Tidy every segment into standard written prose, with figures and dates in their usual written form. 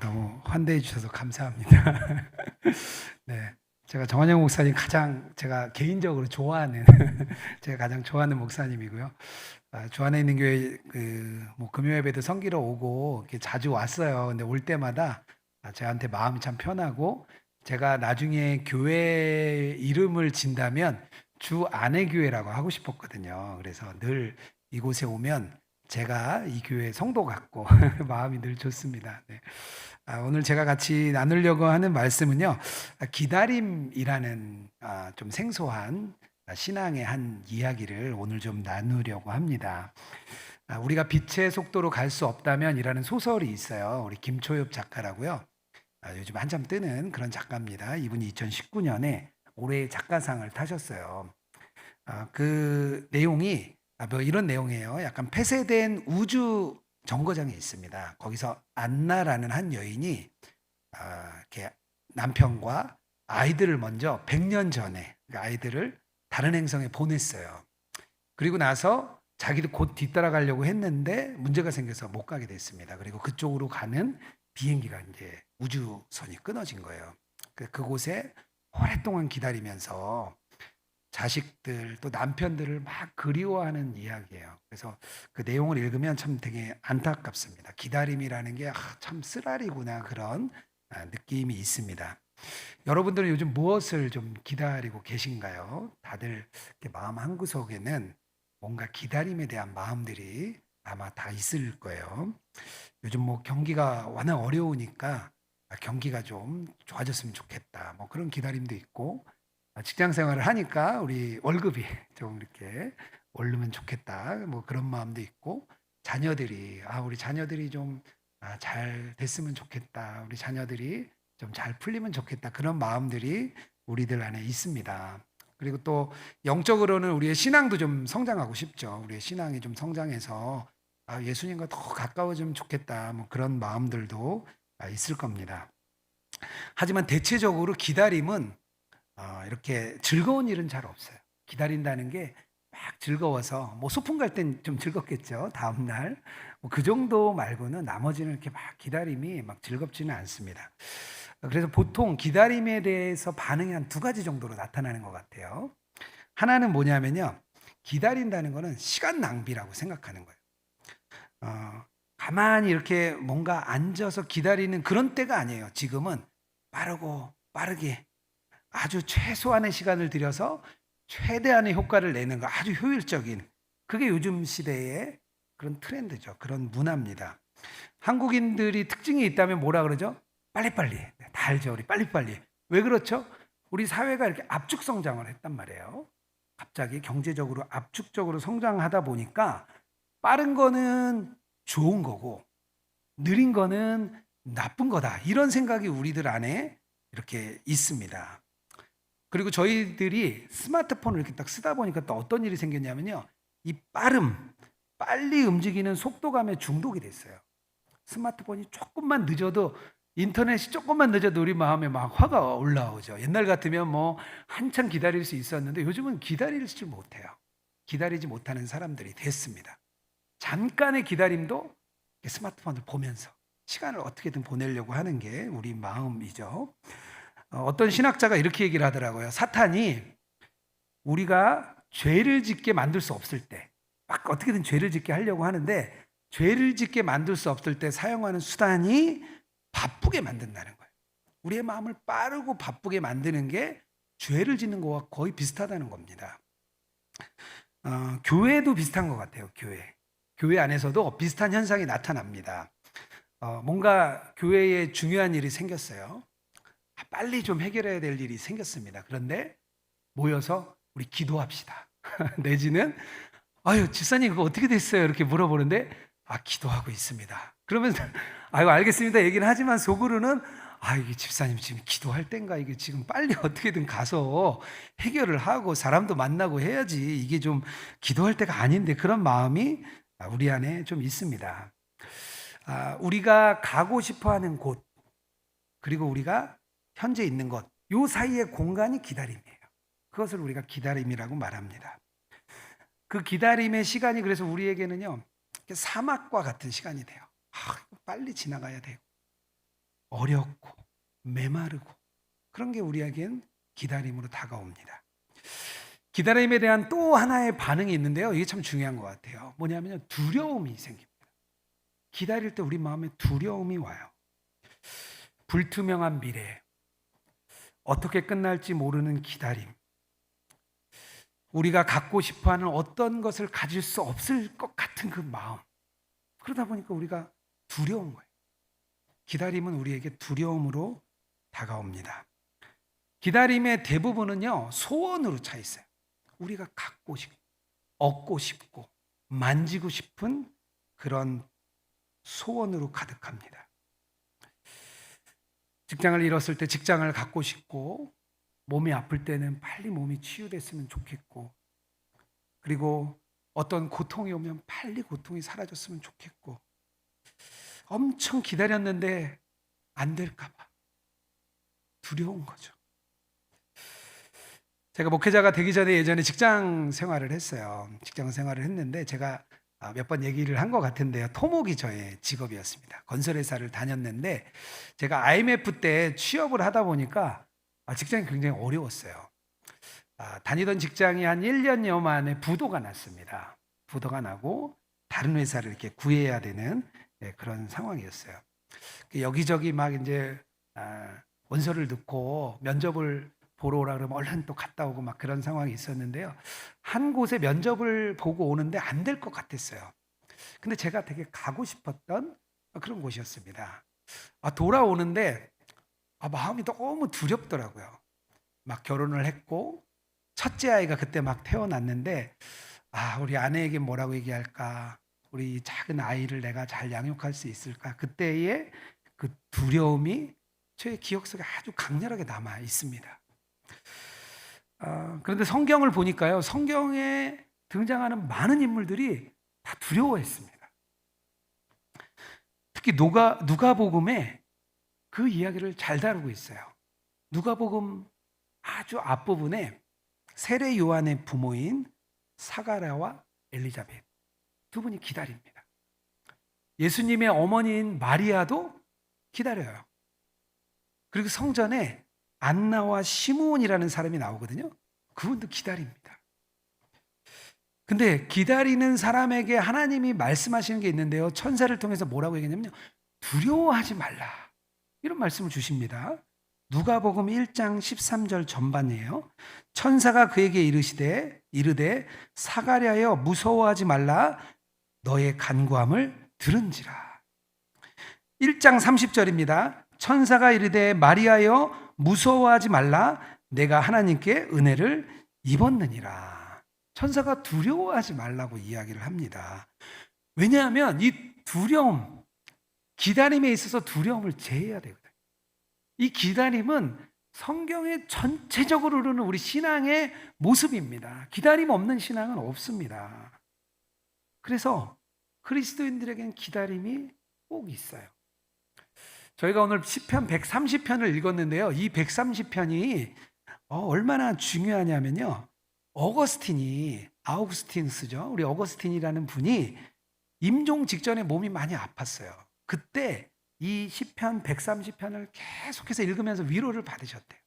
너무 환대해 주셔서 감사합니다. 네, 제가 정한영 목사님 가장 제가 개인적으로 좋아하는 제가 가장 좋아하는 목사님이고요. 주안에 있는 교회 뭐 금요 예배도 섬기러 오고 이렇게 자주 왔어요. 근데 올 때마다 저한테 마음이 참 편하고 제가 나중에 교회 이름을 진다면 주 안의 교회라고 하고 싶었거든요. 그래서 늘 이곳에 오면 제가 이 교회 성도 같고 마음이 늘 좋습니다. 네. 오늘 제가 같이 나누려고 하는 말씀은요, 기다림이라는 좀 생소한 신앙의 한 이야기를 오늘 좀 나누려고 합니다. 우리가 빛의 속도로 갈 수 없다면이라는 소설이 있어요. 우리 김초엽 작가라고요. 요즘 한참 뜨는 그런 작가입니다. 이분이 2019년에 올해의 작가상을 타셨어요. 그 내용이 뭐 이런 내용이에요. 약간 폐쇄된 우주 정거장에 있습니다. 거기서 안나라는 한 여인이 이렇게 남편과 아이들을 먼저 100년 전에 그 아이들을 다른 행성에 보냈어요. 그리고 나서 자기도 곧 뒤따라가려고 했는데 문제가 생겨서 못 가게 됐습니다. 그리고 그쪽으로 가는 비행기가 이제 우주선이 끊어진 거예요. 그곳에 오랫동안 기다리면서 자식들 또 남편들을 막 그리워하는 이야기예요. 그래서 그 내용을 읽으면 참 되게 안타깝습니다. 기다림이라는 게 참 쓰라리구나 그런 느낌이 있습니다. 여러분들은 요즘 무엇을 좀 기다리고 계신가요? 다들 마음 한구석에는 뭔가 기다림에 대한 마음들이 아마 다 있을 거예요. 요즘 뭐 경기가 워낙 어려우니까 경기가 좀 좋아졌으면 좋겠다. 뭐 그런 기다림도 있고 직장 생활을 하니까 우리 월급이 좀 이렇게 오르면 좋겠다. 뭐 그런 마음도 있고 자녀들이 우리 자녀들이 좀 잘 됐으면 좋겠다. 우리 자녀들이 좀 잘 풀리면 좋겠다. 그런 마음들이 우리들 안에 있습니다. 그리고 또 영적으로는 우리의 신앙도 좀 성장하고 싶죠. 우리의 신앙이 좀 성장해서 예수님과 더 가까워지면 좋겠다. 뭐 그런 마음들도 있을 겁니다. 하지만 대체적으로 기다림은 이렇게 즐거운 일은 잘 없어요. 기다린다는 게 막 즐거워서 뭐 소풍 갈 땐 좀 즐겁겠죠. 다음 날. 그 정도 말고는 나머지는 이렇게 막 기다림이 막 즐겁지는 않습니다. 그래서 보통 기다림에 대해서 반응이 한 두 가지 정도로 나타나는 것 같아요. 하나는 뭐냐면요. 기다린다는 거는 시간 낭비라고 생각하는 거예요. 가만히 이렇게 뭔가 앉아서 기다리는 그런 때가 아니에요. 지금은 빠르게 아주 최소한의 시간을 들여서 최대한의 효과를 내는 거 아주 효율적인 그게 요즘 시대의 그런 트렌드죠. 그런 문화입니다. 한국인들이 특징이 있다면 뭐라 그러죠? 빨리빨리. 다 알죠. 우리 빨리빨리. 왜 그렇죠? 우리 사회가 이렇게 압축 성장을 했단 말이에요. 갑자기 경제적으로 압축적으로 성장하다 보니까 빠른 거는 좋은 거고 느린 거는 나쁜 거다. 이런 생각이 우리들 안에 이렇게 있습니다. 그리고 저희들이 스마트폰을 이렇게 딱 쓰다 보니까 또 어떤 일이 생겼냐면요. 이 빨리 움직이는 속도감에 중독이 됐어요. 스마트폰이 조금만 늦어도 인터넷이 조금만 늦어도 우리 마음에 막 화가 올라오죠. 옛날 같으면 뭐 한참 기다릴 수 있었는데 요즘은 기다리지 못해요. 기다리지 못하는 사람들이 됐습니다. 잠깐의 기다림도 스마트폰을 보면서 시간을 어떻게든 보내려고 하는 게 우리 마음이죠. 어떤 신학자가 이렇게 얘기를 하더라고요. 사탄이 우리가 죄를 짓게 만들 수 없을 때, 막 어떻게든 죄를 짓게 하려고 하는데 죄를 짓게 만들 수 없을 때 사용하는 수단이 바쁘게 만든다는 거예요. 우리의 마음을 빠르고 바쁘게 만드는 게 죄를 짓는 것과 거의 비슷하다는 겁니다. 교회도 비슷한 것 같아요. 교회 안에서도 비슷한 현상이 나타납니다. 뭔가 교회에 중요한 일이 생겼어요. 빨리 좀 해결해야 될 일이 생겼습니다. 그런데 모여서 우리 기도합시다. 내지는 집사님 그거 어떻게 됐어요? 이렇게 물어보는데 기도하고 있습니다. 그러면 알겠습니다 얘기는 하지만 속으로는 이게 집사님 지금 기도할 땐가 이게 지금 빨리 어떻게든 가서 해결을 하고 사람도 만나고 해야지 이게 좀 기도할 때가 아닌데 그런 마음이 우리 안에 좀 있습니다. 우리가 가고 싶어하는 곳 그리고 우리가 현재 있는 것, 요 사이의 공간이 기다림이에요. 그것을 우리가 기다림이라고 말합니다. 그 기다림의 시간이 그래서 우리에게는요, 사막과 같은 시간이 돼요. 빨리 지나가야 되고, 어렵고 메마르고 그런 게 우리에겐 기다림으로 다가옵니다. 기다림에 대한 또 하나의 반응이 있는데요. 이게 참 중요한 것 같아요. 뭐냐면 두려움이 생깁니다. 기다릴 때 우리 마음에 두려움이 와요. 불투명한 미래, 어떻게 끝날지 모르는 기다림, 우리가 갖고 싶어하는 어떤 것을 가질 수 없을 것 같은 그 마음. 그러다 보니까 우리가 두려운 거예요. 기다림은 우리에게 두려움으로 다가옵니다. 기다림의 대부분은요, 소원으로 차 있어요. 우리가 갖고 싶고, 얻고 싶고, 만지고 싶은 그런 소원으로 가득합니다. 직장을 잃었을 때 직장을 갖고 싶고, 몸이 아플 때는 빨리 몸이 치유됐으면 좋겠고, 그리고 어떤 고통이 오면 빨리 고통이 사라졌으면 좋겠고, 엄청 기다렸는데 안 될까봐 두려운 거죠. 제가 목회자가 되기 전에 예전에 직장 생활을 했어요. 직장 생활을 했는데 제가 몇 번 얘기를 한 것 같은데요. 토목이 저의 직업이었습니다. 건설회사를 다녔는데 제가 IMF 때 취업을 하다 보니까 직장이 굉장히 어려웠어요. 다니던 직장이 한 1년여 만에 부도가 났습니다. 부도가 나고 다른 회사를 이렇게 구해야 되는 그런 상황이었어요. 여기저기 막 이제 원서를 넣고 면접을 보러 오라 그러면 얼른 또 갔다 오고 막 그런 상황이 있었는데요. 한 곳에 면접을 보고 오는데 안 될 것 같았어요. 근데 제가 되게 가고 싶었던 그런 곳이었습니다. 돌아오는데 마음이 너무 두렵더라고요. 막 결혼을 했고 첫째 아이가 그때 막 태어났는데 우리 아내에게 뭐라고 얘기할까? 우리 작은 아이를 내가 잘 양육할 수 있을까? 그때의 그 두려움이 저의 기억 속에 아주 강렬하게 남아 있습니다. 그런데 성경을 보니까요, 성경에 등장하는 많은 인물들이 다 두려워했습니다. 특히 누가복음에 그 이야기를 잘 다루고 있어요. 누가복음 아주 앞부분에 세례 요한의 부모인 사가랴와 엘리자벳 두 분이 기다립니다. 예수님의 어머니인 마리아도 기다려요. 그리고 성전에 안나와 시므온이라는 사람이 나오거든요. 그분도 기다립니다. 근데 기다리는 사람에게 하나님이 말씀하시는 게 있는데요. 천사를 통해서 뭐라고 얘기하냐면요. 두려워하지 말라. 이런 말씀을 주십니다. 누가복음 1장 13절 전반이에요. 천사가 그에게 이르되 사가랴여 무서워하지 말라. 너의 간구함을 들은지라. 1장 30절입니다. 천사가 이르되 마리아여 무서워하지 말라. 내가 하나님께 은혜를 입었느니라. 천사가 두려워하지 말라고 이야기를 합니다. 왜냐하면 이 두려움, 기다림에 있어서 두려움을 제해야 되거든요. 이 기다림은 성경의 전체적으로 흐르는 우리 신앙의 모습입니다. 기다림 없는 신앙은 없습니다. 그래서 그리스도인들에게는 기다림이 꼭 있어요. 저희가 오늘 시편 130편을 읽었는데요. 이 130편이 얼마나 중요하냐면요. 아우구스티누스죠. 우리 어거스틴이라는 분이 임종 직전에 몸이 많이 아팠어요. 그때 이 시편 130편을 계속해서 읽으면서 위로를 받으셨대요.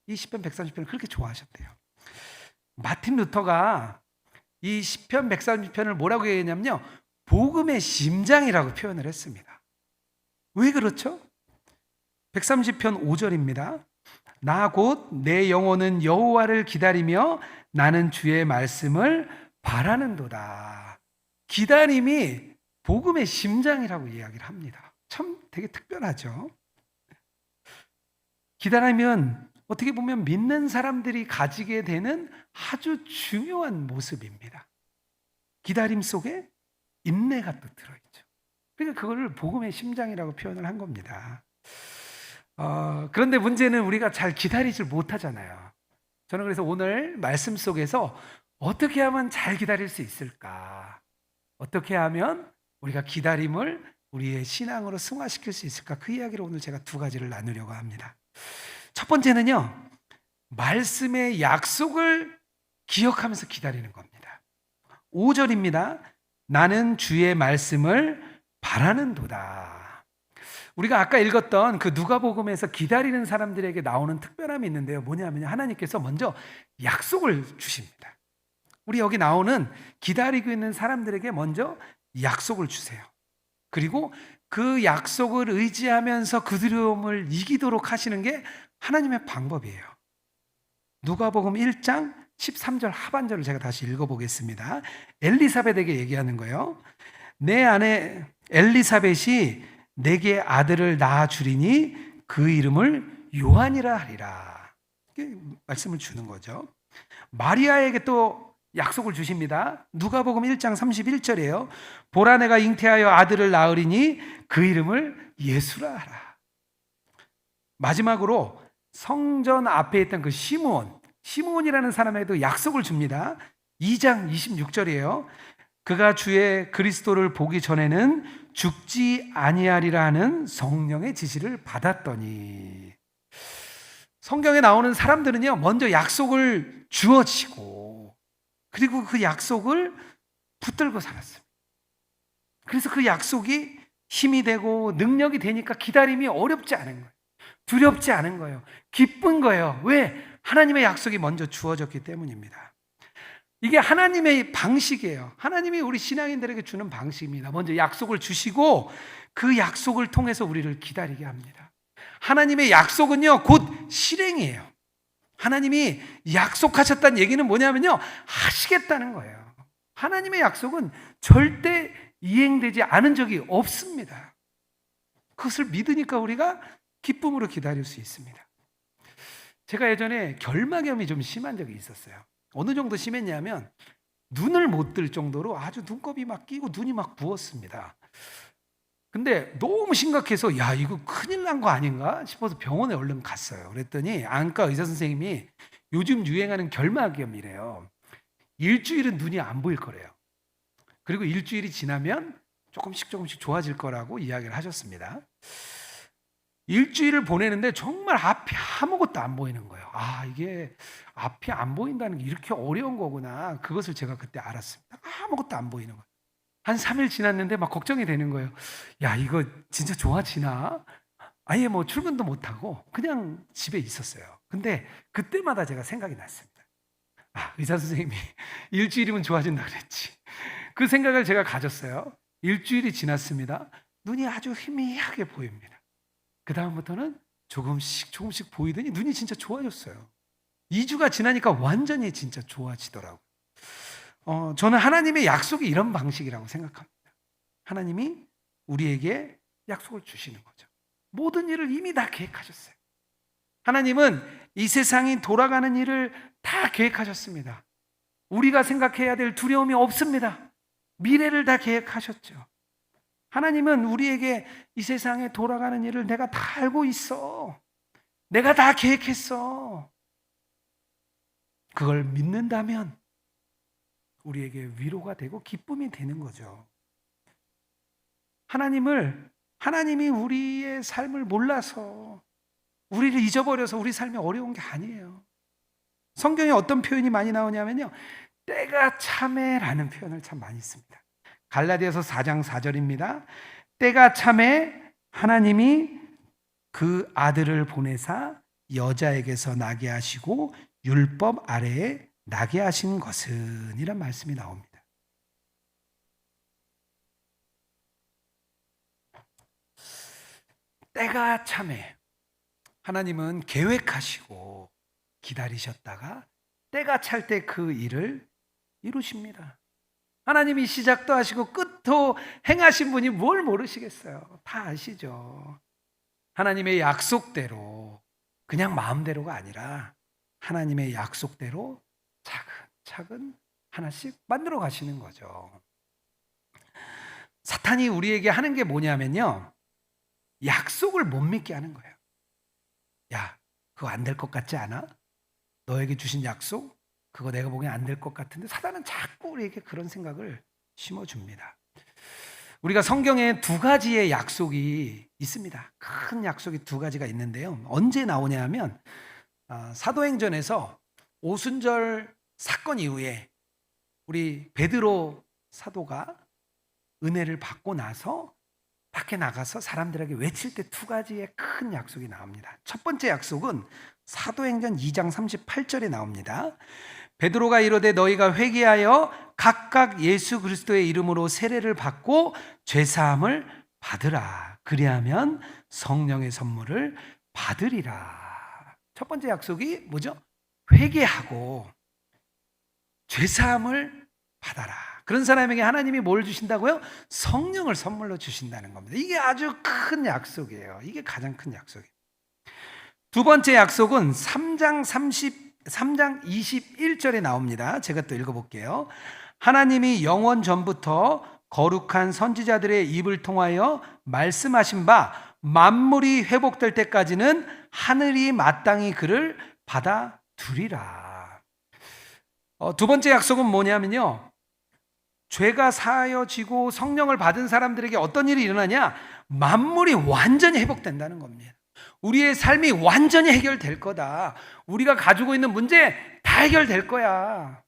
이 시편 130편을 그렇게 좋아하셨대요. 마틴 루터가 이 시편 130편을 뭐라고 얘기했냐면요. 복음의 심장이라고 표현을 했습니다. 왜 그렇죠? 130편 5절입니다. 나 곧 내 영혼은 여호와를 기다리며 나는 주의 말씀을 바라는도다. 기다림이 복음의 심장이라고 이야기를 합니다. 참 되게 특별하죠. 기다리면 어떻게 보면 믿는 사람들이 가지게 되는 아주 중요한 모습입니다. 기다림 속에 인내가 또 들어있죠. 그러니까 그거를 복음의 심장이라고 표현을 한 겁니다. 그런데 문제는 우리가 잘 기다리질 못하잖아요. 저는 그래서 오늘 말씀 속에서 어떻게 하면 잘 기다릴 수 있을까? 어떻게 하면 우리가 기다림을 우리의 신앙으로 승화시킬 수 있을까? 그 이야기를 오늘 제가 두 가지를 나누려고 합니다. 첫 번째는요, 말씀의 약속을 기억하면서 기다리는 겁니다. 5절입니다. 나는 주의 말씀을 바라는도다. 우리가 아까 읽었던 그 누가복음에서 기다리는 사람들에게 나오는 특별함이 있는데요. 뭐냐면 하나님께서 먼저 약속을 주십니다. 우리 여기 나오는 기다리고 있는 사람들에게 먼저 약속을 주세요. 그리고 그 약속을 의지하면서 그 두려움을 이기도록 하시는 게 하나님의 방법이에요. 누가복음 1장 13절 하반절을 제가 다시 읽어보겠습니다. 엘리사벳에게 얘기하는 거예요. 내 아내 엘리사벳이 내게 아들을 낳아 주리니 그 이름을 요한이라 하리라. 이렇게 말씀을 주는 거죠. 마리아에게 또 약속을 주십니다. 누가복음 1장 31절이에요. 보라 내가 잉태하여 아들을 낳으리니 그 이름을 예수라 하라. 마지막으로 성전 앞에 있던 그 시므온이라는 사람에게도 약속을 줍니다. 2장 26절이에요. 그가 주의 그리스도를 보기 전에는 죽지 아니하리라 하는 성령의 지시를 받았더니. 성경에 나오는 사람들은요, 먼저 약속을 주어지고 그리고 그 약속을 붙들고 살았습니다. 그래서 그 약속이 힘이 되고 능력이 되니까 기다림이 어렵지 않은 거예요. 두렵지 않은 거예요. 기쁜 거예요. 왜? 하나님의 약속이 먼저 주어졌기 때문입니다. 이게 하나님의 방식이에요. 하나님이 우리 신앙인들에게 주는 방식입니다. 먼저 약속을 주시고 그 약속을 통해서 우리를 기다리게 합니다. 하나님의 약속은요, 곧 실행이에요. 하나님이 약속하셨다는 얘기는 뭐냐면요, 하시겠다는 거예요. 하나님의 약속은 절대 이행되지 않은 적이 없습니다. 그것을 믿으니까 우리가 기쁨으로 기다릴 수 있습니다. 제가 예전에 결막염이 좀 심한 적이 있었어요. 어느 정도 심했냐면 눈을 못 뜰 정도로 아주 눈곱이 막 끼고 눈이 막 부었습니다. 근데 너무 심각해서 야, 이거 큰일 난 거 아닌가 싶어서 병원에 얼른 갔어요. 그랬더니 안과 의사 선생님이 요즘 유행하는 결막염이래요. 일주일은 눈이 안 보일 거래요. 그리고 일주일이 지나면 조금씩 좋아질 거라고 이야기를 하셨습니다. 일주일을 보내는데 정말 앞이 아무것도 안 보이는 거예요. 아, 이게 앞이 안 보인다는 게 이렇게 어려운 거구나. 그것을 제가 그때 알았습니다. 아무것도 안 보이는 거예요. 한 3일 지났는데 막 걱정이 되는 거예요. 야, 이거 진짜 좋아지나? 아예 뭐 출근도 못하고 그냥 집에 있었어요. 근데 그때마다 제가 생각이 났습니다. 아, 의사 선생님이 일주일이면 좋아진다 그랬지. 그 생각을 제가 가졌어요. 일주일이 지났습니다. 눈이 아주 희미하게 보입니다. 그 다음부터는 조금씩 보이더니 눈이 진짜 좋아졌어요. 2주가 지나니까 완전히 진짜 좋아지더라고요. 저는 하나님의 약속이 이런 방식이라고 생각합니다. 하나님이 우리에게 약속을 주시는 거죠. 모든 일을 이미 다 계획하셨어요. 하나님은 이 세상이 돌아가는 일을 다 계획하셨습니다. 우리가 생각해야 될 두려움이 없습니다. 미래를 다 계획하셨죠. 하나님은 우리에게 이 세상에 돌아가는 일을 내가 다 알고 있어. 내가 다 계획했어. 그걸 믿는다면 우리에게 위로가 되고 기쁨이 되는 거죠. 하나님이 우리의 삶을 몰라서 우리를 잊어버려서 우리 삶이 어려운 게 아니에요. 성경에 어떤 표현이 많이 나오냐면요, 때가 참에라는 표현을 참 많이 씁니다. 갈라디아서 4장 4절입니다. 때가 참에 하나님이 그 아들을 보내사 여자에게서 나게 하시고 율법 아래에 나게 하신 것은, 이런 말씀이 나옵니다. 때가 참에 하나님은 계획하시고 기다리셨다가 때가 찰 때 그 일을 이루십니다. 하나님이 시작도 하시고 끝도 행하신 분이 뭘 모르시겠어요? 다 아시죠? 하나님의 약속대로, 그냥 마음대로가 아니라 하나님의 약속대로 차근차근 하나씩 만들어 가시는 거죠. 사탄이 우리에게 하는 게 뭐냐면요, 약속을 못 믿게 하는 거예요. 야, 그거 안 될 것 같지 않아? 너에게 주신 약속? 그거 내가 보기엔 안 될 것 같은데. 사단은 자꾸 우리에게 그런 생각을 심어줍니다. 우리가 성경에 두 가지의 약속이 있습니다. 큰 약속이 두 가지가 있는데요. 언제 나오냐 하면 사도행전에서 오순절 사건 이후에 우리 베드로 사도가 은혜를 받고 나서 밖에 나가서 사람들에게 외칠 때 두 가지의 큰 약속이 나옵니다. 첫 번째 약속은 사도행전 2장 38절에 나옵니다. 베드로가 이르되 너희가 회개하여 각각 예수 그리스도의 이름으로 세례를 받고 죄 사함을 받으라. 그리하면 성령의 선물을 받으리라. 첫 번째 약속이 뭐죠? 회개하고 죄 사함을 받아라. 그런 사람에게 하나님이 뭘 주신다고요? 성령을 선물로 주신다는 겁니다. 이게 아주 큰 약속이에요. 이게 가장 큰 약속이에요. 두 번째 약속은 3장 21절에 나옵니다. 제가 또 읽어볼게요. 하나님이 영원 전부터 거룩한 선지자들의 입을 통하여 말씀하신 바 만물이 회복될 때까지는 하늘이 마땅히 그를 받아두리라. 두 번째 약속은 뭐냐면요, 죄가 사하여지고 성령을 받은 사람들에게 어떤 일이 일어나냐? 만물이 완전히 회복된다는 겁니다. 우리의 삶이 완전히 해결될 거다. 우리가 가지고 있는 문제 다 해결될 거야.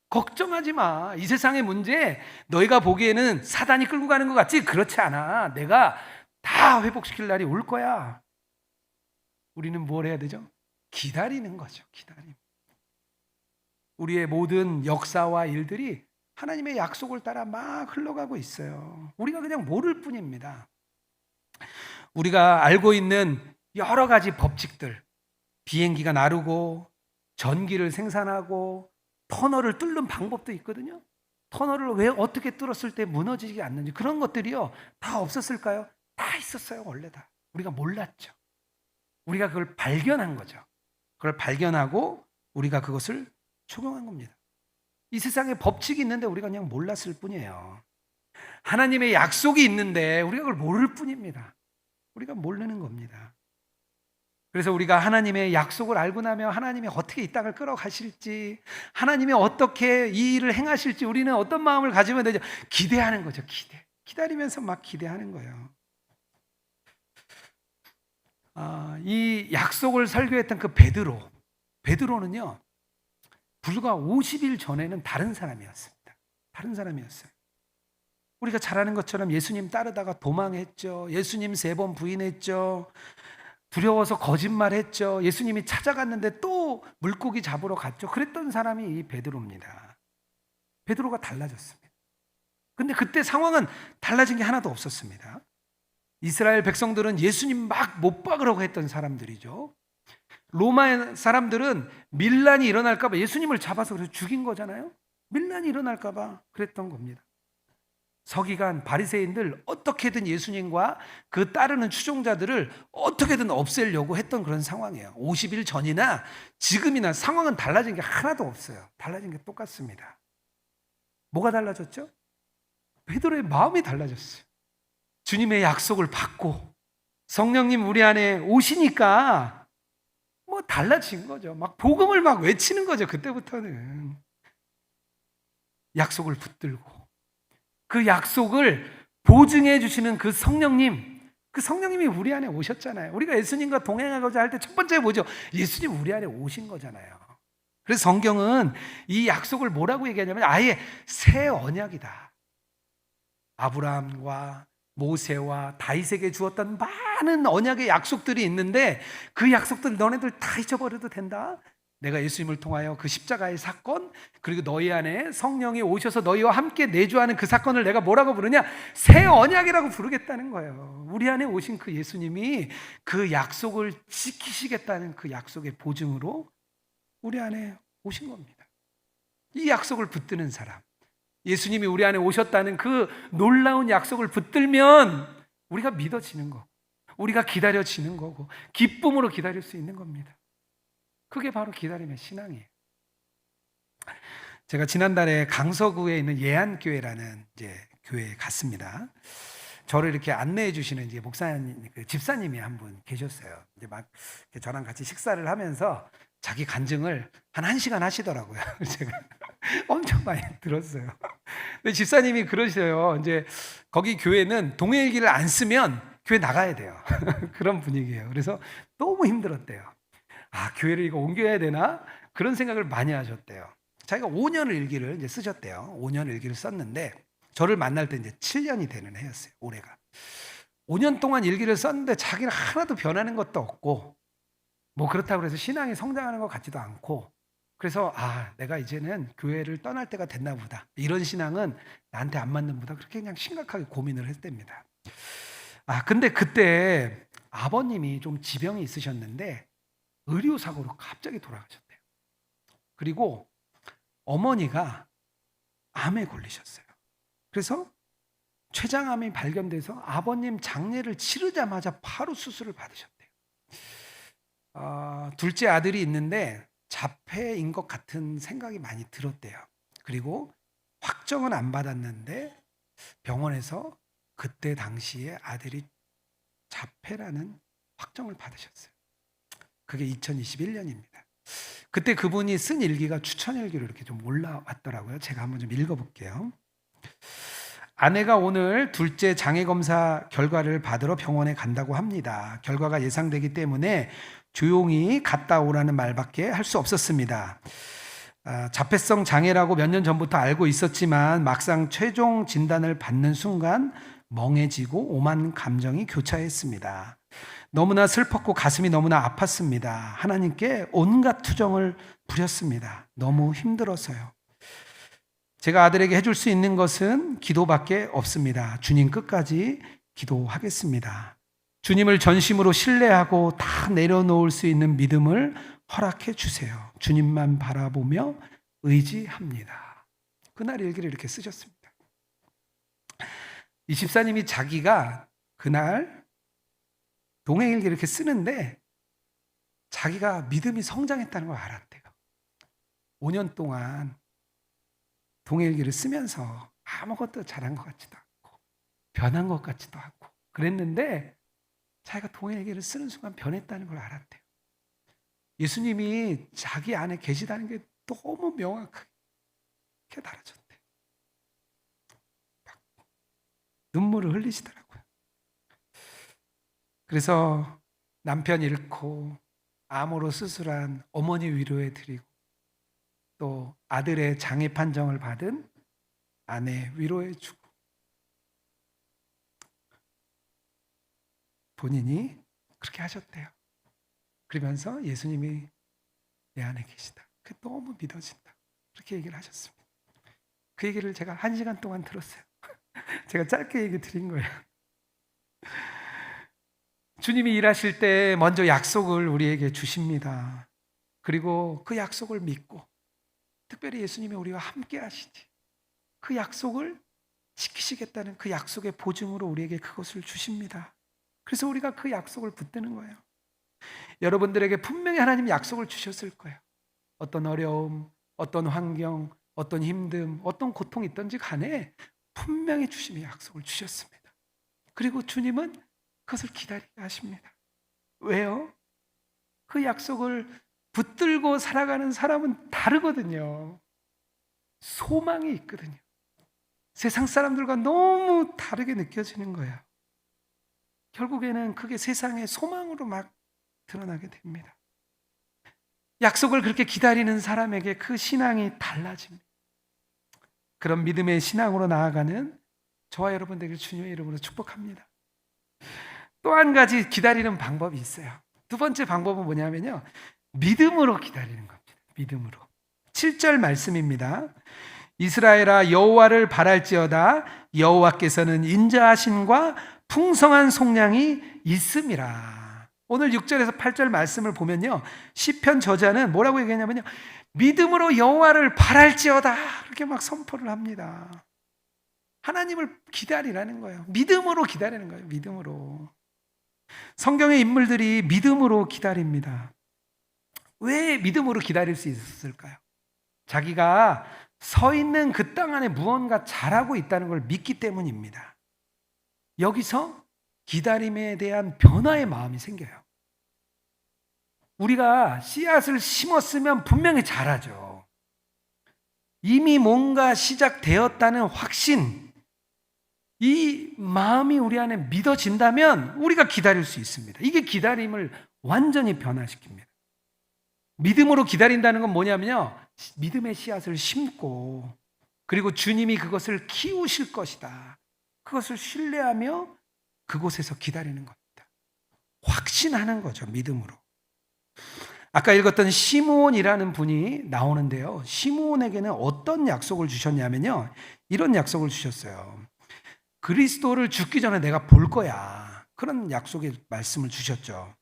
걱정하지 마. 이 세상의 문제 너희가 보기에는 사단이 끌고 가는 것 같지? 그렇지 않아. 내가 다 회복시킬 날이 올 거야. 우리는 뭘 해야 되죠? 기다리는 거죠. 기다림. 우리의 모든 역사와 일들이 하나님의 약속을 따라 막 흘러가고 있어요. 우리가 그냥 모를 뿐입니다. 우리가 알고 있는 여러 가지 법칙들, 비행기가 나르고 전기를 생산하고 터널을 뚫는 방법도 있거든요. 터널을 왜 어떻게 뚫었을 때 무너지지 않는지, 그런 것들이요 다 없었을까요? 다 있었어요. 원래 다. 우리가 몰랐죠. 우리가 그걸 발견한 거죠. 그걸 발견하고 우리가 그것을 적용한 겁니다. 이 세상에 법칙이 있는데 우리가 그냥 몰랐을 뿐이에요. 하나님의 약속이 있는데 우리가 그걸 모를 뿐입니다. 우리가 모르는 겁니다. 그래서 우리가 하나님의 약속을 알고 나면 하나님이 어떻게 이 땅을 끌어가실지, 하나님이 어떻게 이 일을 행하실지 우리는 어떤 마음을 가지면 되죠? 기대하는 거죠. 기다리면서 막 기대하는 거예요. 이 약속을 설교했던 그 베드로는요 불과 50일 전에는 다른 사람이었습니다. 다른 사람이었어요. 우리가 잘 아는 것처럼 예수님 따르다가 도망했죠. 예수님 3번 부인했죠. 두려워서 거짓말했죠. 예수님이 찾아갔는데 또 물고기 잡으러 갔죠. 그랬던 사람이 이 베드로입니다. 베드로가 달라졌습니다. 근데 그때 상황은 달라진 게 하나도 없었습니다. 이스라엘 백성들은 예수님 막 못 박으려고 했던 사람들이죠. 로마 사람들은 밀란이 일어날까 봐 예수님을 잡아서 그래서 죽인 거잖아요. 밀란이 일어날까 봐 그랬던 겁니다. 서기관, 바리새인들 어떻게든 예수님과 그 따르는 추종자들을 어떻게든 없애려고 했던 그런 상황이에요. 50일 전이나 지금이나 상황은 달라진 게 하나도 없어요. 달라진 게 똑같습니다. 뭐가 달라졌죠? 베드로의 마음이 달라졌어요. 주님의 약속을 받고 성령님 우리 안에 오시니까 뭐 달라진 거죠. 막 복음을 막 외치는 거죠. 그때부터는 약속을 붙들고 그 약속을 보증해 주시는 그 성령님이 우리 안에 오셨잖아요. 우리가 예수님과 동행하고자 할 때 첫 번째 뭐죠? 예수님 우리 안에 오신 거잖아요. 그래서 성경은 이 약속을 뭐라고 얘기하냐면 아예 새 언약이다. 아브라함과 모세와 다윗에게 주었던 많은 언약의 약속들이 있는데 그 약속들 너네들 다 잊어버려도 된다. 내가 예수님을 통하여 그 십자가의 사건, 그리고 너희 안에 성령이 오셔서 너희와 함께 내주하는 그 사건을 내가 뭐라고 부르냐? 새 언약이라고 부르겠다는 거예요. 우리 안에 오신 그 예수님이 그 약속을 지키시겠다는 그 약속의 보증으로 우리 안에 오신 겁니다. 이 약속을 붙드는 사람, 예수님이 우리 안에 오셨다는 그 놀라운 약속을 붙들면 우리가 믿어지는 거고, 우리가 기다려지는 거고, 기쁨으로 기다릴 수 있는 겁니다. 그게 바로 기다림의 신앙이에요. 제가 지난달에 강서구에 있는 예안교회라는 이제 교회에 갔습니다. 저를 이렇게 안내해 주시는 이제 목사님, 집사님이 한 분 계셨어요. 이제 막 저랑 같이 식사를 하면서 자기 간증을 한 1시간 하시더라고요. 제가 엄청 많이 들었어요. 근데 집사님이 그러셔요. 이제 거기 교회는 동행일기를 안 쓰면 교회 나가야 돼요. 그런 분위기예요. 그래서 너무 힘들었대요. 교회를 이거 옮겨야 되나? 그런 생각을 많이 하셨대요. 자기가 5년 일기를 이제 쓰셨대요. 5년 일기를 썼는데 저를 만날 때 이제 7년이 되는 해였어요. 올해가. 5년 동안 일기를 썼는데 자기는 하나도 변하는 것도 없고 뭐 그렇다고 해서 신앙이 성장하는 것 같지도 않고 그래서 내가 이제는 교회를 떠날 때가 됐나 보다. 이런 신앙은 나한테 안 맞는 보다. 그렇게 그냥 심각하게 고민을 했답니다. 근데 그때 아버님이 좀 지병이 있으셨는데 의료사고로 갑자기 돌아가셨대요. 그리고 어머니가 암에 걸리셨어요. 그래서 췌장암이 발견돼서 아버님 장례를 치르자마자 바로 수술을 받으셨대요. 둘째 아들이 있는데 자폐인 것 같은 생각이 많이 들었대요. 그리고 확정은 안 받았는데 병원에서 그때 당시에 아들이 자폐라는 확정을 받으셨어요. 그게 2021년입니다. 그때 그분이 쓴 일기가 추천일기로 이렇게 좀 올라왔더라고요. 제가 한번 좀 읽어볼게요. 아내가 오늘 둘째 장애검사 결과를 받으러 병원에 간다고 합니다. 결과가 예상되기 때문에 조용히 갔다 오라는 말밖에 할 수 없었습니다. 자폐성 장애라고 몇 년 전부터 알고 있었지만 막상 최종 진단을 받는 순간 멍해지고 오만 감정이 교차했습니다. 너무나 슬펐고 가슴이 너무나 아팠습니다. 하나님께 온갖 투정을 부렸습니다. 너무 힘들어서요. 제가 아들에게 해줄 수 있는 것은 기도밖에 없습니다. 주님 끝까지 기도하겠습니다. 주님을 전심으로 신뢰하고 다 내려놓을 수 있는 믿음을 허락해 주세요. 주님만 바라보며 의지합니다. 그날 일기를 이렇게 쓰셨습니다. 이 집사님이 자기가 그날 동행일기를 이렇게 쓰는데 자기가 믿음이 성장했다는 걸 알았대요. 5년 동안 동행일기를 쓰면서 아무것도 잘한 것 같지도 않고 변한 것 같지도 않고 그랬는데 자기가 동행일기를 쓰는 순간 변했다는 걸 알았대요. 예수님이 자기 안에 계시다는 게 너무 명확하게 깨달아졌대요. 눈물을 흘리시더라고요. 그래서 남편 잃고 암으로 수술한 어머니 위로해 드리고 또 아들의 장애 판정을 받은 아내 위로해 주고 본인이 그렇게 하셨대요. 그러면서 예수님이 내 안에 계시다. 그게 너무 믿어진다. 그렇게 얘기를 하셨습니다. 그 얘기를 제가 1시간 동안 들었어요. 제가 짧게 얘기 드린 거예요. 주님이 일하실 때 먼저 약속을 우리에게 주십니다. 그리고 그 약속을 믿고 특별히 예수님이 우리와 함께 하시지 그 약속을 지키시겠다는 그 약속의 보증으로 우리에게 그것을 주십니다. 그래서 우리가 그 약속을 붙드는 거예요. 여러분들에게 분명히 하나님 약속을 주셨을 거예요. 어떤 어려움, 어떤 환경, 어떤 힘듦, 어떤 고통이 있든지 간에 분명히 주님이 약속을 주셨습니다. 그리고 주님은 그것을 기다리게 하십니다. 왜요? 그 약속을 붙들고 살아가는 사람은 다르거든요. 소망이 있거든요. 세상 사람들과 너무 다르게 느껴지는 거예요. 결국에는 그게 세상의 소망으로 막 드러나게 됩니다. 약속을 그렇게 기다리는 사람에게 그 신앙이 달라집니다. 그런 믿음의 신앙으로 나아가는 저와 여러분 되길 주님의 이름으로 축복합니다. 또 한 가지 기다리는 방법이 있어요. 두 번째 방법은 뭐냐면요. 믿음으로 기다리는 겁니다. 믿음으로. 7절 말씀입니다. 이스라엘아 여호와를 바랄지어다 여호와께서는 인자하심과 풍성한 속량이 있음이라. 오늘 6절에서 8절 말씀을 보면요. 시편 저자는 뭐라고 얘기하냐면요. 믿음으로 여호와를 바랄지어다 이렇게 막 선포를 합니다. 하나님을 기다리라는 거예요. 믿음으로 기다리는 거예요. 믿음으로. 성경의 인물들이 믿음으로 기다립니다. 왜 믿음으로 기다릴 수 있었을까요? 자기가 서 있는 그 땅 안에 무언가 잘하고 있다는 걸 믿기 때문입니다. 여기서 기다림에 대한 변화의 마음이 생겨요. 우리가 씨앗을 심었으면 분명히 자라죠. 이미 뭔가 시작되었다는 확신, 이 마음이 우리 안에 믿어진다면 우리가 기다릴 수 있습니다. 이게 기다림을 완전히 변화시킵니다. 믿음으로 기다린다는 건 뭐냐면요. 믿음의 씨앗을 심고 그리고 주님이 그것을 키우실 것이다. 그것을 신뢰하며 그곳에서 기다리는 겁니다. 확신하는 거죠, 믿음으로. 아까 읽었던 시므온이라는 분이 나오는데요. 시므온에게는 어떤 약속을 주셨냐면요, 이런 약속을 주셨어요. 그리스도를 죽기 전에 내가 볼 거야. 그런 약속의 말씀을 주셨죠.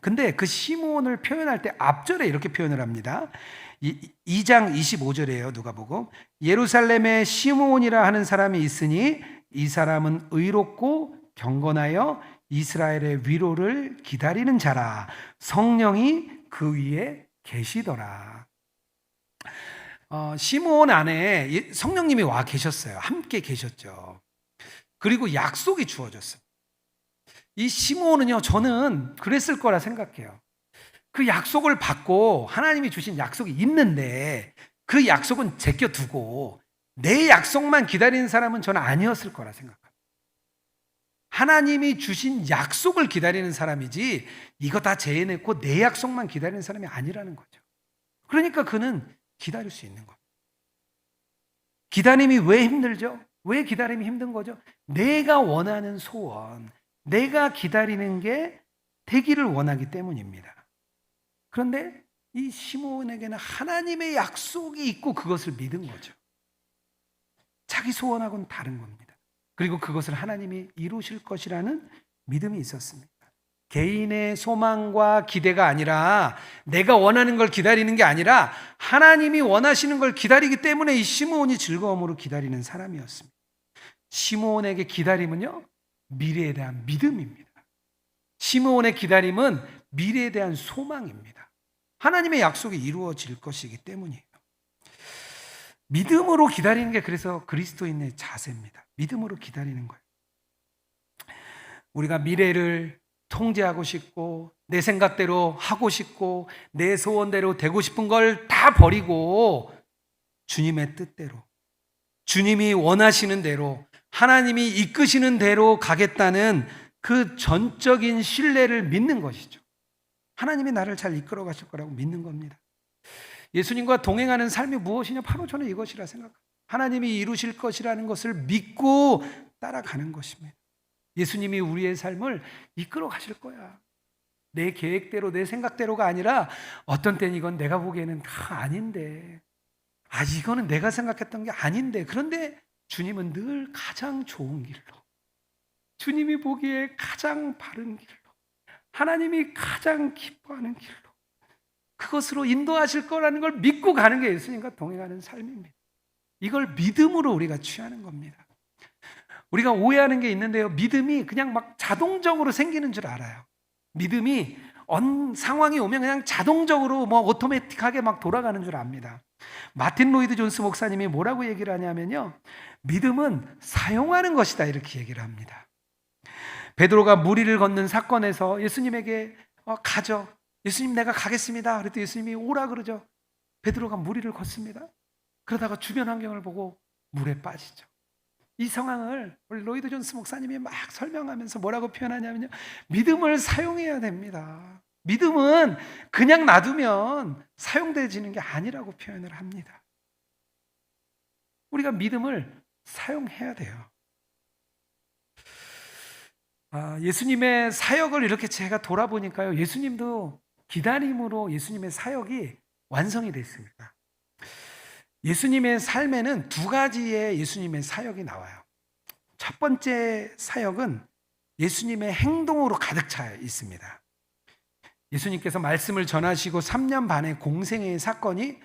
근데 그 시므온을 표현할 때 앞절에 이렇게 표현을 합니다. 2장 25절이에요. 누가복음. 예루살렘에 시므온이라 하는 사람이 있으니 이 사람은 의롭고 경건하여 이스라엘의 위로를 기다리는 자라. 성령이 그 위에 계시더라. 시므온 안에 성령님이 와 계셨어요. 함께 계셨죠. 그리고 약속이 주어졌어요. 이 시므온은요, 저는 그랬을 거라 생각해요. 그 약속을 받고 하나님이 주신 약속이 있는데 그 약속은 제껴두고 내 약속만 기다리는 사람은 저는 아니었을 거라 생각합니다. 하나님이 주신 약속을 기다리는 사람이지 이거 다 재해냈고 내 약속만 기다리는 사람이 아니라는 거죠. 그러니까 그는 기다릴 수 있는 겁니다. 기다림이 왜 힘들죠? 왜 기다림이 힘든 거죠? 내가 원하는 소원, 내가 기다리는 게 되기를 원하기 때문입니다. 그런데 이 시므온에게는 하나님의 약속이 있고 그것을 믿은 거죠. 자기 소원하고는 다른 겁니다. 그리고 그것을 하나님이 이루실 것이라는 믿음이 있었습니다. 개인의 소망과 기대가 아니라 내가 원하는 걸 기다리는 게 아니라 하나님이 원하시는 걸 기다리기 때문에 이 시므온이 즐거움으로 기다리는 사람이었습니다. 시므온에게 기다림은요, 미래에 대한 믿음입니다. 시므온의 기다림은 미래에 대한 소망입니다. 하나님의 약속이 이루어질 것이기 때문이에요. 믿음으로 기다리는 게 그래서 그리스도인의 자세입니다. 믿음으로 기다리는 거예요. 우리가 미래를 통제하고 싶고 내 생각대로 하고 싶고 내 소원대로 되고 싶은 걸 다 버리고 주님의 뜻대로, 주님이 원하시는 대로, 하나님이 이끄시는 대로 가겠다는 그 전적인 신뢰를 믿는 것이죠. 하나님이 나를 잘 이끌어 가실 거라고 믿는 겁니다. 예수님과 동행하는 삶이 무엇이냐? 바로 저는 이것이라 생각합니다. 하나님이 이루실 것이라는 것을 믿고 따라가는 것입니다. 예수님이 우리의 삶을 이끌어 가실 거야. 내 계획대로, 내 생각대로가 아니라 어떤 때는 이건 내가 보기에는 다 아닌데, 이거는 내가 생각했던 게 아닌데, 그런데 주님은 늘 가장 좋은 길로, 주님이 보기에 가장 바른 길로, 하나님이 가장 기뻐하는 길로, 그것으로 인도하실 거라는 걸 믿고 가는 게 예수님과 동행하는 삶입니다. 이걸 믿음으로 우리가 취하는 겁니다. 우리가 오해하는 게 있는데요, 믿음이 그냥 막 자동적으로 생기는 줄 알아요. 믿음이 상황이 오면 그냥 자동적으로 오토매틱하게 막 돌아가는 줄 압니다. 마틴 로이드 존스 목사님이 뭐라고 얘기를 하냐면요, 믿음은 사용하는 것이다, 이렇게 얘기를 합니다. 베드로가 무리를 걷는 사건에서 예수님에게 가죠. 예수님, 내가 가겠습니다. 그랬더니 예수님이 오라 그러죠. 베드로가 무리를 걷습니다. 그러다가 주변 환경을 보고 물에 빠지죠. 이 상황을 우리 로이드 존스 목사님이 막 설명하면서 뭐라고 표현하냐면요, 믿음을 사용해야 됩니다. 믿음은 그냥 놔두면 사용되지는 게 아니라고 표현을 합니다. 우리가 믿음을 사용해야 돼요. 예수님의 사역을 이렇게 제가 돌아보니까요, 예수님도 기다림으로 예수님의 사역이 완성이 됐습니다. 예수님의 삶에는 두 가지의 예수님의 사역이 나와요. 첫 번째 사역은 예수님의 행동으로 가득 차 있습니다. 예수님께서 말씀을 전하시고 3년 반의 공생애의 사건이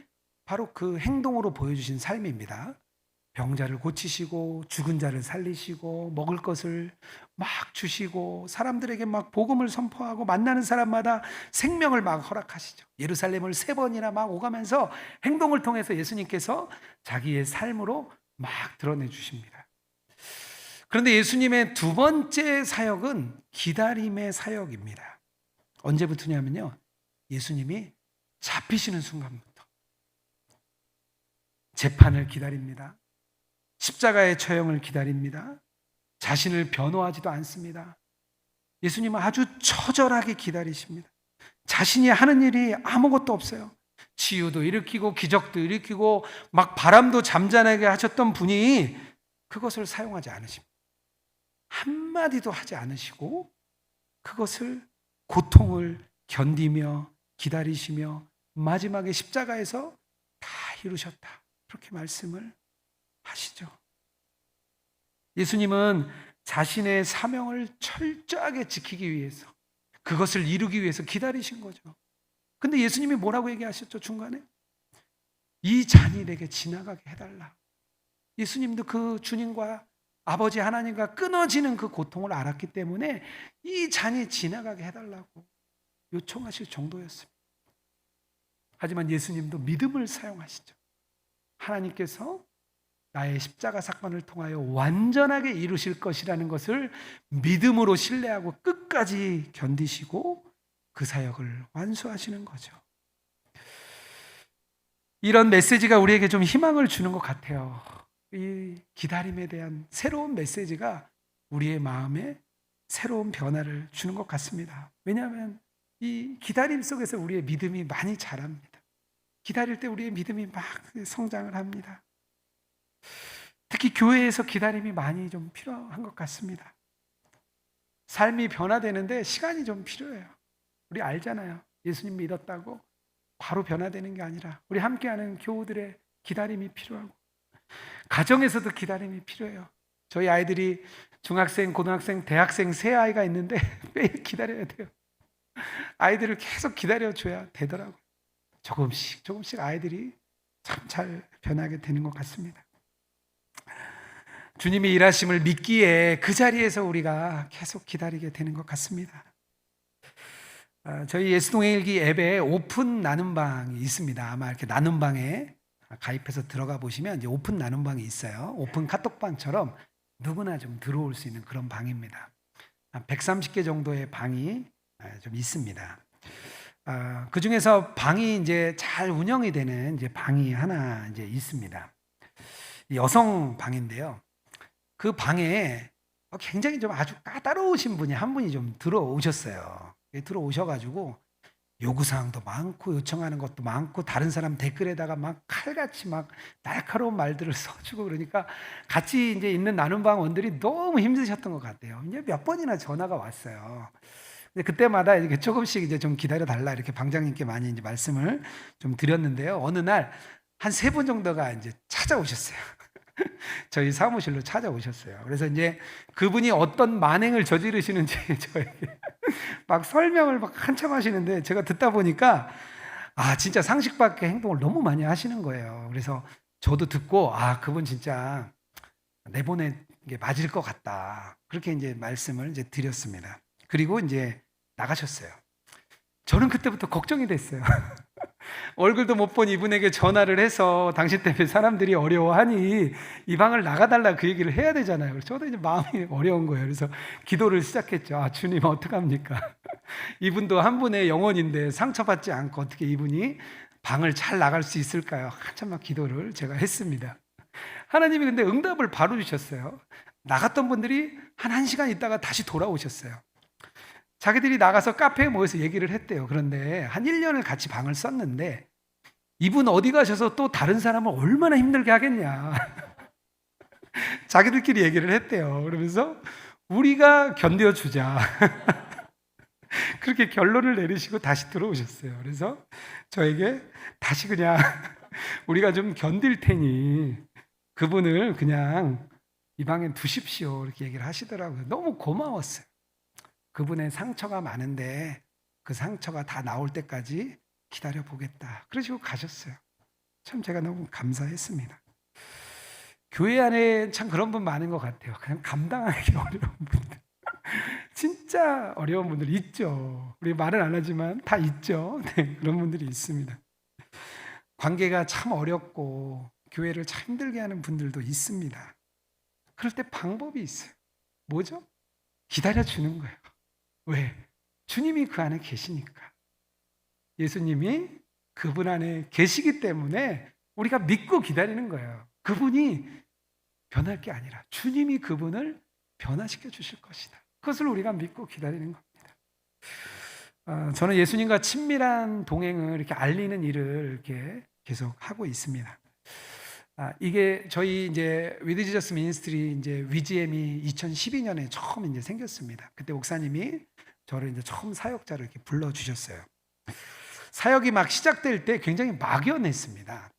바로 그 행동으로 보여주신 삶입니다. 병자를 고치시고 죽은 자를 살리시고 먹을 것을 막 주시고 사람들에게 막 복음을 선포하고 만나는 사람마다 생명을 막 허락하시죠. 예루살렘을 3번이나 막 오가면서 행동을 통해서 예수님께서 자기의 삶으로 막 드러내 주십니다. 그런데 예수님의 두 번째 사역은 기다림의 사역입니다. 언제부터냐면요, 예수님이 잡히시는 순간부터 재판을 기다립니다. 십자가의 처형을 기다립니다. 자신을 변호하지도 않습니다. 예수님은 아주 처절하게 기다리십니다. 자신이 하는 일이 아무것도 없어요. 치유도 일으키고 기적도 일으키고 막 바람도 잠잠하게 하셨던 분이 그것을 사용하지 않으십니다. 한마디도 하지 않으시고 그것을 고통을 견디며 기다리시며 마지막에 십자가에서 다 이루셨다. 그렇게 말씀을 하시죠. 예수님은 자신의 사명을 철저하게 지키기 위해서 그것을 이루기 위해서 기다리신 거죠. 근데 예수님이 뭐라고 얘기하셨죠? 중간에 이 잔이 내게 지나가게 해달라. 예수님도 그 주님과 아버지 하나님과 끊어지는 그 고통을 알았기 때문에 이 잔이 지나가게 해달라고 요청하실 정도였습니다. 하지만 예수님도 믿음을 사용하시죠. 하나님께서 나의 십자가 사건을 통하여 완전하게 이루실 것이라는 것을 믿음으로 신뢰하고 끝까지 견디시고 그 사역을 완수하시는 거죠. 이런 메시지가 우리에게 좀 희망을 주는 것 같아요. 이 기다림에 대한 새로운 메시지가 우리의 마음에 새로운 변화를 주는 것 같습니다. 왜냐하면 이 기다림 속에서 우리의 믿음이 많이 자랍니다. 기다릴 때 우리의 믿음이 막 성장을 합니다. 특히 교회에서 기다림이 많이 좀 필요한 것 같습니다. 삶이 변화되는데 시간이 좀 필요해요. 우리 알잖아요. 예수님 믿었다고 바로 변화되는 게 아니라 우리 함께하는 교우들의 기다림이 필요하고 가정에서도 기다림이 필요해요. 저희 아이들이 중학생, 고등학생, 대학생 세 아이가 있는데 매일 기다려야 돼요. 아이들을 계속 기다려줘야 되더라고요. 조금씩 아이들이 참 잘 변하게 되는 것 같습니다. 주님이 일하심을 믿기에 그 자리에서 우리가 계속 기다리게 되는 것 같습니다. 저희 예수동행일기 앱에 오픈 나눔방이 있습니다. 아마 이렇게 나눔방에 가입해서 들어가 보시면 이제 오픈 나눔방이 있어요. 오픈 카톡방처럼 누구나 좀 들어올 수 있는 그런 방입니다. 130개 정도의 방이 좀 있습니다. 그 중에서 방이 이제 잘 운영이 되는 이제 방이 하나 이제 있습니다. 여성 방인데요. 그 방에 굉장히 좀 아주 까다로우신 분이 한 분이 좀 들어오셨어요. 들어오셔가지고 요구사항도 많고 요청하는 것도 많고 다른 사람 댓글에다가 막 칼같이 막 날카로운 말들을 써주고 그러니까 같이 이제 있는 나눔방원들이 너무 힘드셨던 것 같아요. 이제 몇 번이나 전화가 왔어요. 근데 그때마다 이렇게 조금씩 이제 좀 기다려 달라 이렇게 방장님께 많이 이제 말씀을 좀 드렸는데요. 어느 날 한 3분 정도가 이제 찾아오셨어요. 저희 사무실로 찾아오셨어요. 그래서 이제 그분이 어떤 만행을 저지르시는지 저에게 막 설명을 막 한참 하시는데 제가 듣다 보니까 진짜 상식 밖의 행동을 너무 많이 하시는 거예요. 그래서 저도 듣고 그분 진짜 내보내는 게 맞을 것 같다. 그렇게 이제 말씀을 이제 드렸습니다. 그리고 이제 나가셨어요. 저는 그때부터 걱정이 됐어요. 얼굴도 못 본 이분에게 전화를 해서 당신 때문에 사람들이 어려워하니 이 방을 나가달라 그 얘기를 해야 되잖아요. 그래서 저도 이제 마음이 어려운 거예요. 그래서 기도를 시작했죠. 주님 어떡합니까? 이분도 한 분의 영혼인데 상처받지 않고 어떻게 이분이 방을 잘 나갈 수 있을까요? 한참 막 기도를 제가 했습니다. 하나님이 근데 응답을 바로 주셨어요. 나갔던 분들이 한 1시간 있다가 다시 돌아오셨어요. 자기들이 나가서 카페에 모여서 얘기를 했대요. 그런데 한 1년을 같이 방을 썼는데 이분 어디 가셔서 또 다른 사람을 얼마나 힘들게 하겠냐. 자기들끼리 얘기를 했대요. 그러면서 우리가 견뎌주자. 그렇게 결론을 내리시고 다시 들어오셨어요. 그래서 저에게 다시 그냥 우리가 좀 견딜 테니 그분을 그냥 이 방에 두십시오. 이렇게 얘기를 하시더라고요. 너무 고마웠어요. 그분의 상처가 많은데 그 상처가 다 나올 때까지 기다려 보겠다. 그러시고 가셨어요. 참 제가 너무 감사했습니다. 교회 안에 참 그런 분 많은 것 같아요. 그냥 감당하기 어려운 분들. 진짜 어려운 분들 있죠. 우리 말은 안 하지만 다 있죠. 네, 그런 분들이 있습니다. 관계가 참 어렵고 교회를 참 힘들게 하는 분들도 있습니다. 그럴 때 방법이 있어요. 뭐죠? 기다려주는 거예요. 왜? 주님이 그 안에 계시니까. 예수님이 그분 안에 계시기 때문에 우리가 믿고 기다리는 거예요. 그분이 변할 게 아니라 주님이 그분을 변화시켜 주실 것이다. 그것을 우리가 믿고 기다리는 겁니다. 저는 예수님과 친밀한 동행을 이렇게 알리는 일을 이렇게 계속 하고 있습니다. 이게 저희 이제 위드 지저스 미니스트리 이제 위지엠이 2012년에 처음 이제 생겼습니다. 그때 목사님이 저를 이제 처음 사역자를 이렇게 불러 주셨어요. 사역이 막 시작될 때 굉장히 막연했습니다.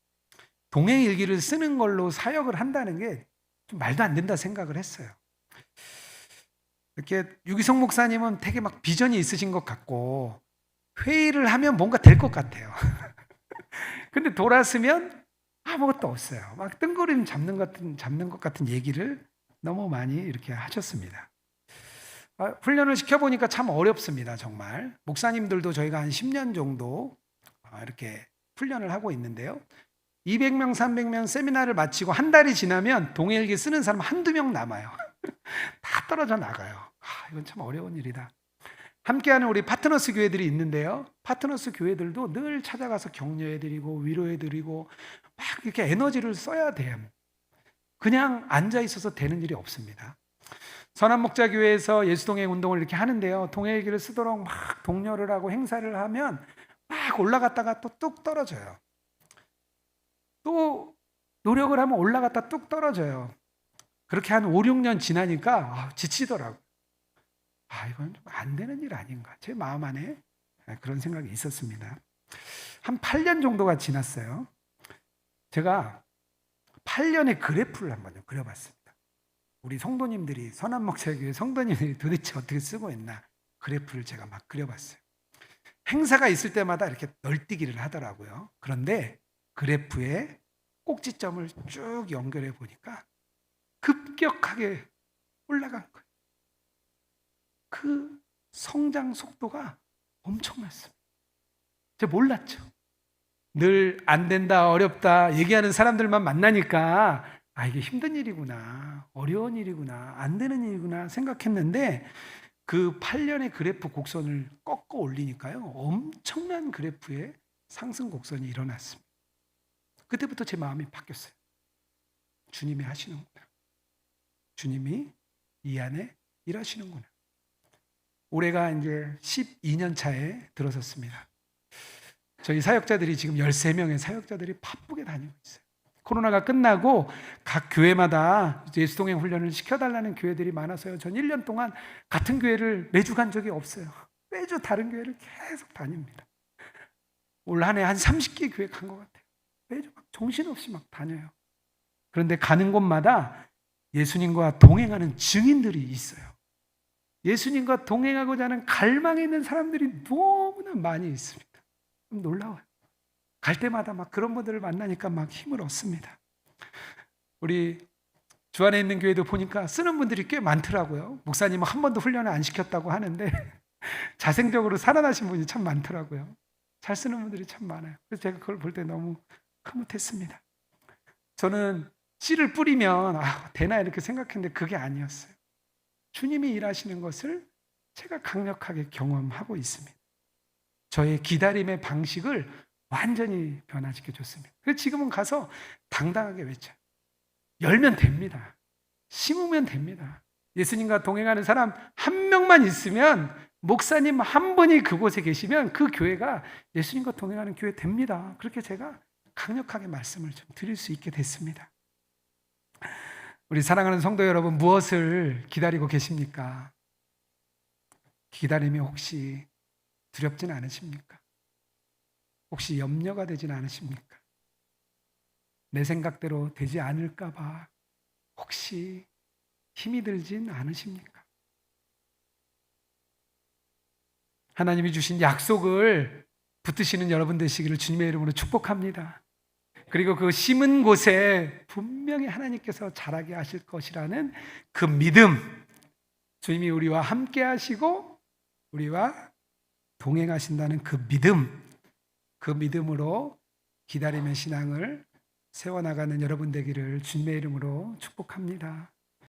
동행 일기를 쓰는 걸로 사역을 한다는 게 좀 말도 안 된다 생각을 했어요. 이렇게 유기성 목사님은 되게 막 비전이 있으신 것 같고 회의를 하면 뭔가 될 것 같아요. 근데 돌아서면 아무것도 없어요. 막 뜬구름 잡는 것 같은 얘기를 너무 많이 이렇게 하셨습니다. 훈련을 시켜보니까 참 어렵습니다. 정말 목사님들도 저희가 한 10년 정도 이렇게 훈련을 하고 있는데요. 200명, 300명 세미나를 마치고 한 달이 지나면 동해일기 쓰는 사람 한두 명 남아요. 다 떨어져 나가요. 이건 참 어려운 일이다. 함께하는 우리 파트너스 교회들이 있는데요. 파트너스 교회들도 늘 찾아가서 격려해드리고 위로해드리고 막 이렇게 에너지를 써야 돼요. 그냥 앉아 있어서 되는 일이 없습니다. 선한목자교회에서 예수동행 운동을 이렇게 하는데요. 동해일기를 쓰도록 막 독려를 하고 행사를 하면 막 올라갔다가 또 뚝 떨어져요. 또 노력을 하면 올라갔다 뚝 떨어져요. 그렇게 한 5, 6년 지나니까 지치더라고요. 이건 좀 안 되는 일 아닌가. 제 마음 안에 그런 생각이 있었습니다. 한 8년 정도가 지났어요. 제가 8년의 그래프를 한번 그려봤습니다. 우리 성도님들이, 선한목자교회 성도님들이 도대체 어떻게 쓰고 있나 그래프를 제가 막 그려봤어요. 행사가 있을 때마다 이렇게 널뛰기를 하더라고요. 그런데 그래프에 꼭지점을 쭉 연결해 보니까 급격하게 올라간 거예요. 그 성장 속도가 엄청났습니다. 제가 몰랐죠. 늘 안 된다, 어렵다 얘기하는 사람들만 만나니까 이게 힘든 일이구나, 어려운 일이구나, 안 되는 일이구나 생각했는데 그 8년의 그래프 곡선을 꺾어 올리니까요, 엄청난 그래프의 상승 곡선이 일어났습니다. 그때부터 제 마음이 바뀌었어요. 주님이 하시는구나. 주님이 이 안에 일하시는구나. 올해가 이제 12년 차에 들어섰습니다. 저희 사역자들이 지금 13명의 사역자들이 바쁘게 다니고 있어요. 코로나가 끝나고 각 교회마다 예수동행 훈련을 시켜달라는 교회들이 많아서요. 전 1년 동안 같은 교회를 매주 간 적이 없어요. 매주 다른 교회를 계속 다닙니다. 올 한 해 한 30개 교회 간 것 같아요. 매주 막 정신없이 막 다녀요. 그런데 가는 곳마다 예수님과 동행하는 증인들이 있어요. 예수님과 동행하고자 하는 갈망이 있는 사람들이 너무나 많이 있습니다. 놀라워요. 갈 때마다 막 그런 분들을 만나니까 막 힘을 얻습니다. 우리 주안에 있는 교회도 보니까 쓰는 분들이 꽤 많더라고요. 목사님은 한 번도 훈련을 안 시켰다고 하는데 자생적으로 살아나신 분이 참 많더라고요. 잘 쓰는 분들이 참 많아요. 그래서 제가 그걸 볼 때 너무 흐뭇했습니다. 저는 씨를 뿌리면 되나 이렇게 생각했는데 그게 아니었어요. 주님이 일하시는 것을 제가 강력하게 경험하고 있습니다. 저의 기다림의 방식을 완전히 변화시켜 줬습니다. 그래서 지금은 가서 당당하게 외쳐요. 열면 됩니다. 심으면 됩니다. 예수님과 동행하는 사람 한 명만 있으면, 목사님 한 분이 그곳에 계시면 그 교회가 예수님과 동행하는 교회 됩니다. 그렇게 제가 강력하게 말씀을 좀 드릴 수 있게 됐습니다. 우리 사랑하는 성도 여러분, 무엇을 기다리고 계십니까? 기다림이 혹시 두렵진 않으십니까? 혹시 염려가 되진 않으십니까? 내 생각대로 되지 않을까 봐 혹시 힘이 들진 않으십니까? 하나님이 주신 약속을 붙드시는 여러분 되시기를 주님의 이름으로 축복합니다. 그리고 그 심은 곳에 분명히 하나님께서 자라게 하실 것이라는 그 믿음, 주님이 우리와 함께 하시고 우리와 동행하신다는 그 믿음, 그 믿음으로 기다림의 신앙을 세워나가는 여러분 되기를 주님의 이름으로 축복합니다.